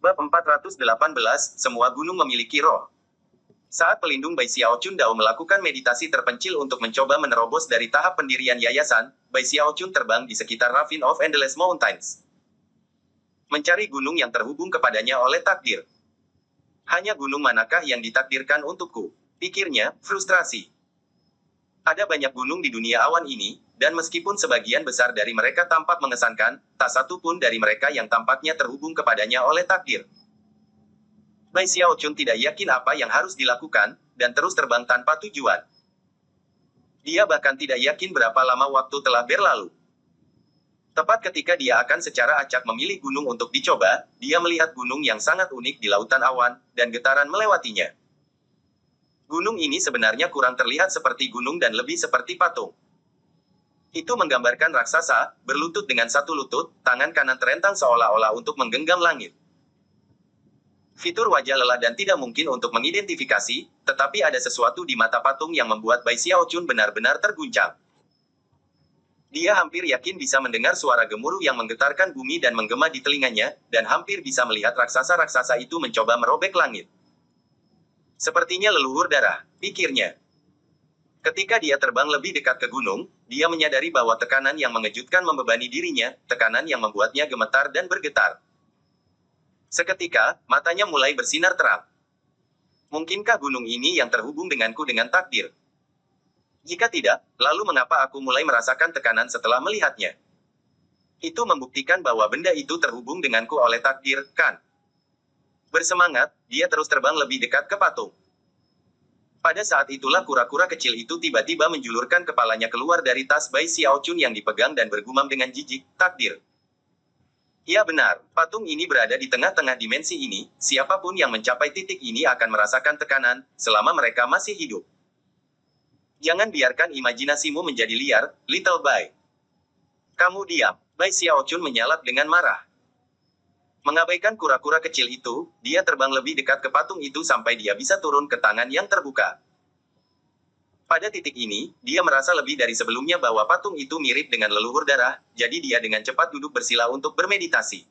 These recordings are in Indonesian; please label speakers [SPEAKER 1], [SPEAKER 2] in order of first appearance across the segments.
[SPEAKER 1] Bab 418, semua gunung memiliki roh. Saat pelindung Bai Xiao Chun Dao melakukan meditasi terpencil untuk mencoba menerobos dari tahap pendirian yayasan, Bai Xiao Chun terbang di sekitar Ravine of Endless Mountains. Mencari gunung yang terhubung kepadanya oleh takdir. Hanya gunung manakah yang ditakdirkan untukku? Pikirnya, frustrasi. Ada banyak gunung di dunia awan ini, dan meskipun sebagian besar dari mereka tampak mengesankan, tak satu pun dari mereka yang tampaknya terhubung kepadanya oleh takdir. Bai Xiao Chun tidak yakin apa yang harus dilakukan, dan terus terbang tanpa tujuan. Dia bahkan tidak yakin berapa lama waktu telah berlalu. Tepat ketika dia akan secara acak memilih gunung untuk dicoba, dia melihat gunung yang sangat unik di lautan awan, dan getaran melewatinya. Gunung ini sebenarnya kurang terlihat seperti gunung dan lebih seperti patung. Itu menggambarkan raksasa, berlutut dengan satu lutut, tangan kanan terentang seolah-olah untuk menggenggam langit. Fitur wajah lelah dan tidak mungkin untuk mengidentifikasi, tetapi ada sesuatu di mata patung yang membuat Bai Xiao Chun benar-benar terguncang. Dia hampir yakin bisa mendengar suara gemuruh yang menggetarkan bumi dan menggema di telinganya, dan hampir bisa melihat raksasa-raksasa itu mencoba merobek langit. Sepertinya leluhur darah, pikirnya. Ketika dia terbang lebih dekat ke gunung, dia menyadari bahwa tekanan yang mengejutkan membebani dirinya, tekanan yang membuatnya gemetar dan bergetar. Seketika, matanya mulai bersinar terang. Mungkinkah gunung ini yang terhubung denganku dengan takdir? Jika tidak, lalu mengapa aku mulai merasakan tekanan setelah melihatnya? Itu membuktikan bahwa benda itu terhubung denganku oleh takdir, kan? Bersemangat, dia terus terbang lebih dekat ke patung. Pada saat itulah kura-kura kecil itu tiba-tiba menjulurkan kepalanya keluar dari tas Bai Xiao Chun yang dipegang dan bergumam dengan jijik, takdir. Ya benar, patung ini berada di tengah-tengah dimensi ini, siapapun yang mencapai titik ini akan merasakan tekanan, selama mereka masih hidup. Jangan biarkan imajinasimu menjadi liar, Little Bai. Kamu diam, Bai Xiao Chun menyalak dengan marah. Mengabaikan kura-kura kecil itu, dia terbang lebih dekat ke patung itu sampai dia bisa turun ke tangan yang terbuka. Pada titik ini, dia merasa lebih dari sebelumnya bahwa patung itu mirip dengan leluhur darah, jadi dia dengan cepat duduk bersila untuk bermeditasi.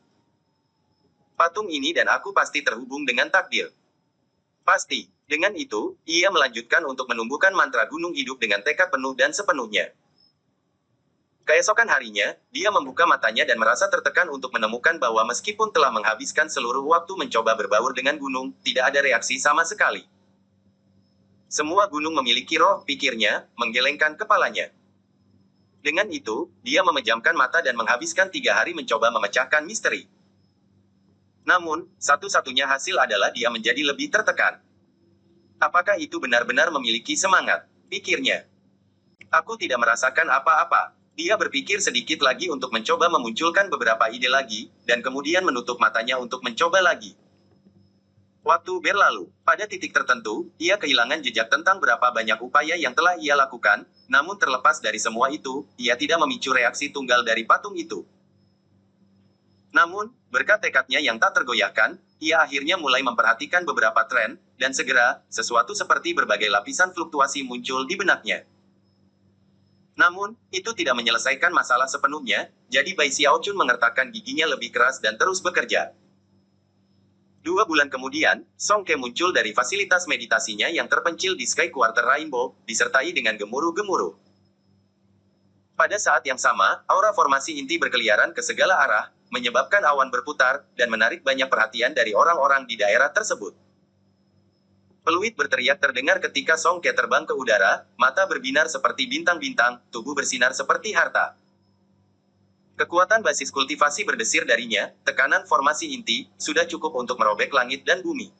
[SPEAKER 1] Patung ini dan aku pasti terhubung dengan takdir. Pasti. Dengan itu, ia melanjutkan untuk menumbuhkan mantra gunung hidup dengan tekad penuh dan sepenuhnya. Keesokan harinya, dia membuka matanya dan merasa tertekan untuk menemukan bahwa meskipun telah menghabiskan seluruh waktu mencoba berbaur dengan gunung, tidak ada reaksi sama sekali. Semua gunung memiliki roh, pikirnya, menggelengkan kepalanya. Dengan itu, dia memejamkan mata dan menghabiskan 3 hari mencoba memecahkan misteri. Namun, satu-satunya hasil adalah dia menjadi lebih tertekan. Apakah itu benar-benar memiliki semangat? Pikirnya. Aku tidak merasakan apa-apa. Dia berpikir sedikit lagi untuk mencoba memunculkan beberapa ide lagi, dan kemudian menutup matanya untuk mencoba lagi. Waktu berlalu. Pada titik tertentu, ia kehilangan jejak tentang berapa banyak upaya yang telah ia lakukan, namun terlepas dari semua itu, ia tidak memicu reaksi tunggal dari patung itu. Namun, berkat tekadnya yang tak tergoyahkan, ia akhirnya mulai memperhatikan beberapa tren, dan segera, sesuatu seperti berbagai lapisan fluktuasi muncul di benaknya. Namun, itu tidak menyelesaikan masalah sepenuhnya, jadi Bai Xiao Chun mengertakkan giginya lebih keras dan terus bekerja. 2 bulan kemudian, Song Ke muncul dari fasilitas meditasinya yang terpencil di Sky Quarter Rainbow, disertai dengan gemuruh-gemuruh. Pada saat yang sama, aura formasi inti berkeliaran ke segala arah, menyebabkan awan berputar, dan menarik banyak perhatian dari orang-orang di daerah tersebut. Peluit berteriak terdengar ketika Song Ke terbang ke udara, mata berbinar seperti bintang-bintang, tubuh bersinar seperti harta. Kekuatan basis kultivasi berdesir darinya, tekanan formasi inti, sudah cukup untuk merobek langit dan bumi.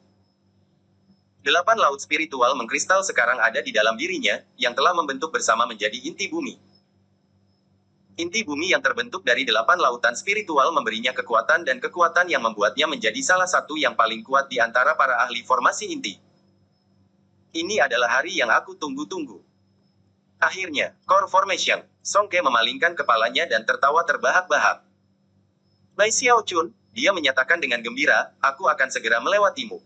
[SPEAKER 1] 8 laut spiritual mengkristal sekarang ada di dalam dirinya, yang telah membentuk bersama menjadi inti bumi. Inti bumi yang terbentuk dari 8 lautan spiritual memberinya kekuatan dan kekuatan yang membuatnya menjadi salah satu yang paling kuat di antara para ahli formasi inti. Ini adalah hari yang aku tunggu-tunggu. Akhirnya, Core Formation. Song Ke memalingkan kepalanya dan tertawa terbahak-bahak. Bai Xiao Chun, dia menyatakan dengan gembira, aku akan segera melewatimu.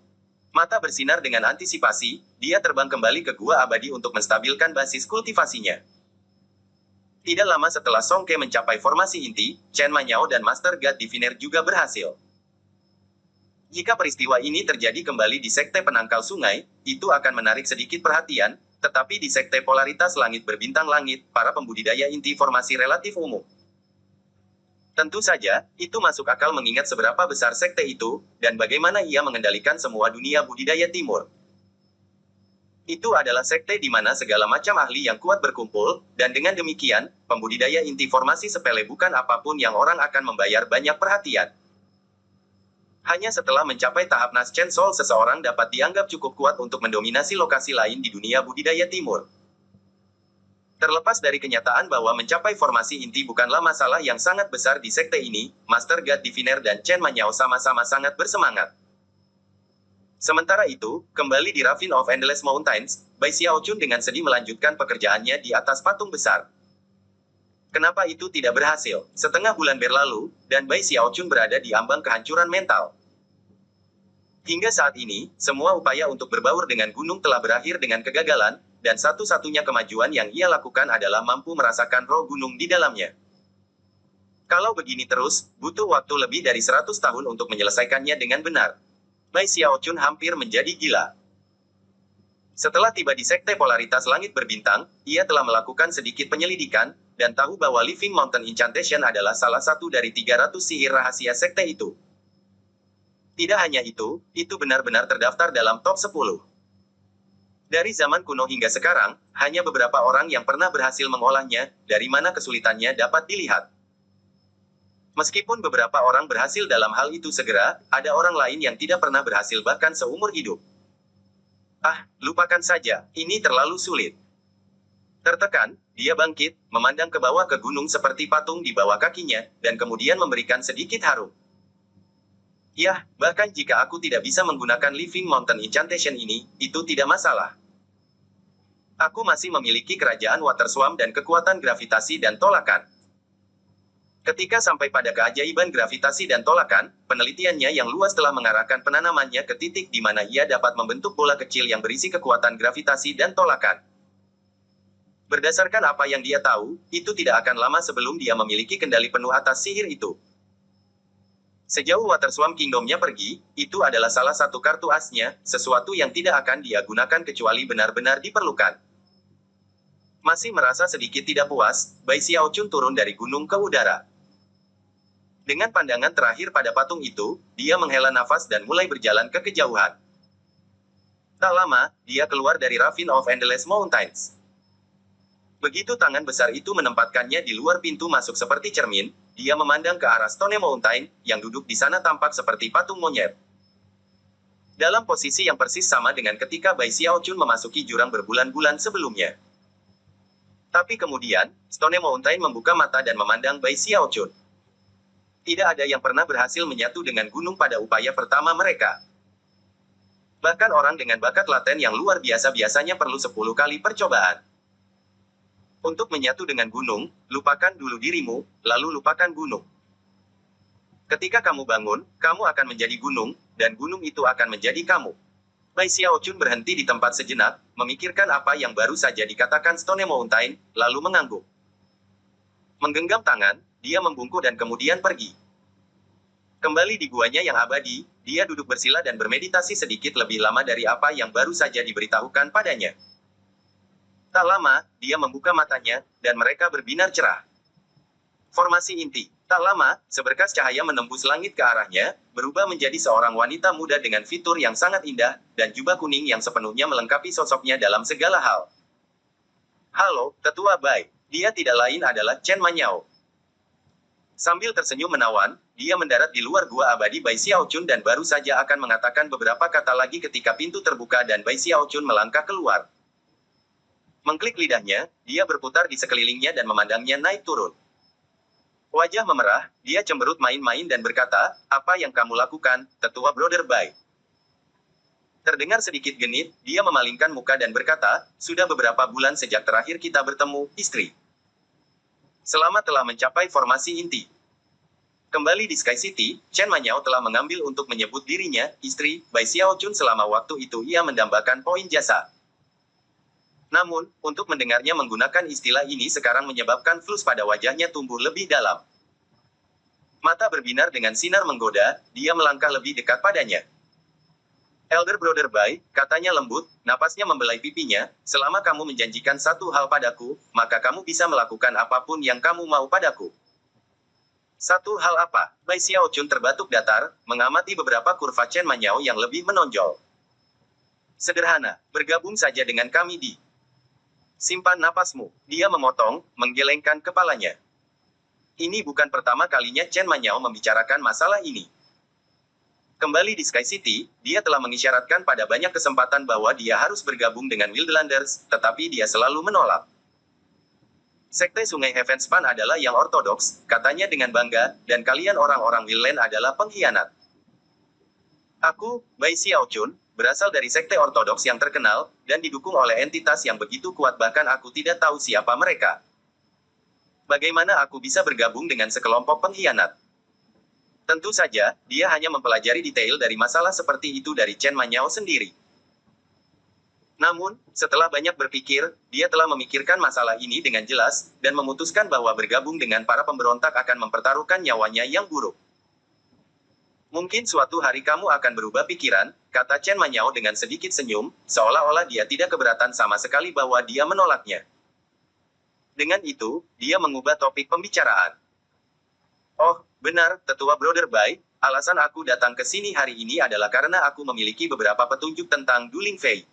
[SPEAKER 1] Mata bersinar dengan antisipasi, dia terbang kembali ke gua abadi untuk menstabilkan basis kultivasinya. Tidak lama setelah Song Ke mencapai formasi inti, Chen Manyao dan Master God Diviner juga berhasil. Jika peristiwa ini terjadi kembali di sekte penangkal sungai, itu akan menarik sedikit perhatian, tetapi di sekte polaritas langit berbintang langit, para pembudidaya inti formasi relatif umum. Tentu saja, itu masuk akal mengingat seberapa besar sekte itu, dan bagaimana ia mengendalikan semua dunia budidaya timur. Itu adalah sekte di mana segala macam ahli yang kuat berkumpul, dan dengan demikian, pembudidaya inti formasi sepele bukan apapun yang orang akan membayar banyak perhatian. Hanya setelah mencapai tahap Naschen Soul seseorang dapat dianggap cukup kuat untuk mendominasi lokasi lain di dunia budidaya timur. Terlepas dari kenyataan bahwa mencapai formasi inti bukanlah masalah yang sangat besar di sekte ini, Master God Diviner dan Chen Manyao sama-sama sangat bersemangat. Sementara itu, kembali di Ravine of Endless Mountains, Bai Xiaochun dengan sedih melanjutkan pekerjaannya di atas patung besar. Kenapa itu tidak berhasil? Setengah bulan berlalu, dan Bai Xiaochun berada di ambang kehancuran mental. Hingga saat ini, semua upaya untuk berbaur dengan gunung telah berakhir dengan kegagalan, dan satu-satunya kemajuan yang ia lakukan adalah mampu merasakan roh gunung di dalamnya. Kalau begini terus, butuh waktu lebih dari 100 tahun untuk menyelesaikannya dengan benar. Bai Xiaochun hampir menjadi gila. Setelah tiba di sekte polaritas langit berbintang, ia telah melakukan sedikit penyelidikan, dan tahu bahwa Living Mountain Incantation adalah salah satu dari 300 sihir rahasia sekte itu. Tidak hanya itu benar-benar terdaftar dalam top 10. Dari zaman kuno hingga sekarang, hanya beberapa orang yang pernah berhasil mengolahnya, dari mana kesulitannya dapat dilihat. Meskipun beberapa orang berhasil dalam hal itu segera, ada orang lain yang tidak pernah berhasil bahkan seumur hidup. Lupakan saja, ini terlalu sulit. Tertekan, dia bangkit, memandang ke bawah ke gunung seperti patung di bawah kakinya, dan kemudian memberikan sedikit harum. Bahkan jika aku tidak bisa menggunakan Living Mountain Incantation ini, itu tidak masalah. Aku masih memiliki kerajaan Water Swarm dan kekuatan gravitasi dan tolakan. Ketika sampai pada keajaiban gravitasi dan tolakan, penelitiannya yang luas telah mengarahkan penanamannya ke titik di mana ia dapat membentuk bola kecil yang berisi kekuatan gravitasi dan tolakan. Berdasarkan apa yang dia tahu, itu tidak akan lama sebelum dia memiliki kendali penuh atas sihir itu. Sejauh Water Swarm Kingdom-nya pergi, itu adalah salah satu kartu asnya, sesuatu yang tidak akan dia gunakan kecuali benar-benar diperlukan. Masih merasa sedikit tidak puas, Bai Xiaochun turun dari gunung ke udara. Dengan pandangan terakhir pada patung itu, dia menghela nafas dan mulai berjalan ke kejauhan. Tak lama, dia keluar dari Ravine of Endless Mountains. Begitu tangan besar itu menempatkannya di luar pintu masuk seperti cermin, dia memandang ke arah Stone Mountain, yang duduk di sana tampak seperti patung monyet. Dalam posisi yang persis sama dengan ketika Bai Xiaochun memasuki jurang berbulan-bulan sebelumnya. Tapi kemudian, Stone Mountain membuka mata dan memandang Bai Xiaochun. Tidak ada yang pernah berhasil menyatu dengan gunung pada upaya pertama mereka. Bahkan orang dengan bakat laten yang luar biasa biasanya perlu 10 kali percobaan. Untuk menyatu dengan gunung, lupakan dulu dirimu, lalu lupakan gunung. Ketika kamu bangun, kamu akan menjadi gunung, dan gunung itu akan menjadi kamu. Bai Xiaochun berhenti di tempat sejenak, memikirkan apa yang baru saja dikatakan Stone Mountain, lalu mengangguk. Menggenggam tangan, dia membungkuk dan kemudian pergi. Kembali di guanya yang abadi, dia duduk bersila dan bermeditasi sedikit lebih lama dari apa yang baru saja diberitahukan padanya. Tak lama, dia membuka matanya, dan mereka berbinar cerah. Formasi inti. Tak lama, seberkas cahaya menembus langit ke arahnya, berubah menjadi seorang wanita muda dengan fitur yang sangat indah, dan jubah kuning yang sepenuhnya melengkapi sosoknya dalam segala hal. Halo, Tetua Bai. Dia tidak lain adalah Chen Manyao. Sambil tersenyum menawan, dia mendarat di luar gua abadi Bai Xiaochun dan baru saja akan mengatakan beberapa kata lagi ketika pintu terbuka dan Bai Xiaochun melangkah keluar. Mengklik lidahnya, dia berputar di sekelilingnya dan memandangnya naik turun. Wajah memerah, dia cemberut main-main dan berkata, "Apa yang kamu lakukan, Tetua Brother Bai?" Terdengar sedikit genit, dia memalingkan muka dan berkata, "Sudah beberapa bulan sejak terakhir kita bertemu, istri. Selama telah mencapai formasi inti." Kembali di Sky City, Chen Manyao telah mengambil untuk menyebut dirinya, istri, Bai Xiaochun selama waktu itu ia mendambakan poin jasa. Namun, untuk mendengarnya menggunakan istilah ini sekarang menyebabkan flus pada wajahnya tumbuh lebih dalam. Mata berbinar dengan sinar menggoda, dia melangkah lebih dekat padanya. Elder Brother Bai, katanya lembut, napasnya membelai pipinya, selama kamu menjanjikan satu hal padaku, maka kamu bisa melakukan apapun yang kamu mau padaku. Satu hal apa? Bai Xiaochun terbatuk datar, mengamati beberapa kurva Chen Manyao yang lebih menonjol. Sederhana, bergabung saja dengan kami di. Simpan napasmu. Dia memotong, menggelengkan kepalanya. Ini bukan pertama kalinya Chen Manyao membicarakan masalah ini. Kembali di Sky City, dia telah mengisyaratkan pada banyak kesempatan bahwa dia harus bergabung dengan Wildlanders, tetapi dia selalu menolak. Sekte Sungai Heavenspan adalah yang ortodoks, katanya dengan bangga, dan kalian orang-orang Wildland adalah pengkhianat. Aku, Bai Xiaochun, berasal dari sekte ortodoks yang terkenal, dan didukung oleh entitas yang begitu kuat bahkan aku tidak tahu siapa mereka. Bagaimana aku bisa bergabung dengan sekelompok pengkhianat? Tentu saja, dia hanya mempelajari detail dari masalah seperti itu dari Chen Manyao sendiri. Namun, setelah banyak berpikir, dia telah memikirkan masalah ini dengan jelas, dan memutuskan bahwa bergabung dengan para pemberontak akan mempertaruhkan nyawanya yang buruk. Mungkin suatu hari kamu akan berubah pikiran, kata Chen Manyao dengan sedikit senyum, seolah-olah dia tidak keberatan sama sekali bahwa dia menolaknya. Dengan itu, dia mengubah topik pembicaraan. Oh, benar, Tetua Brother Bai, alasan aku datang ke sini hari ini adalah karena aku memiliki beberapa petunjuk tentang Duling Fei.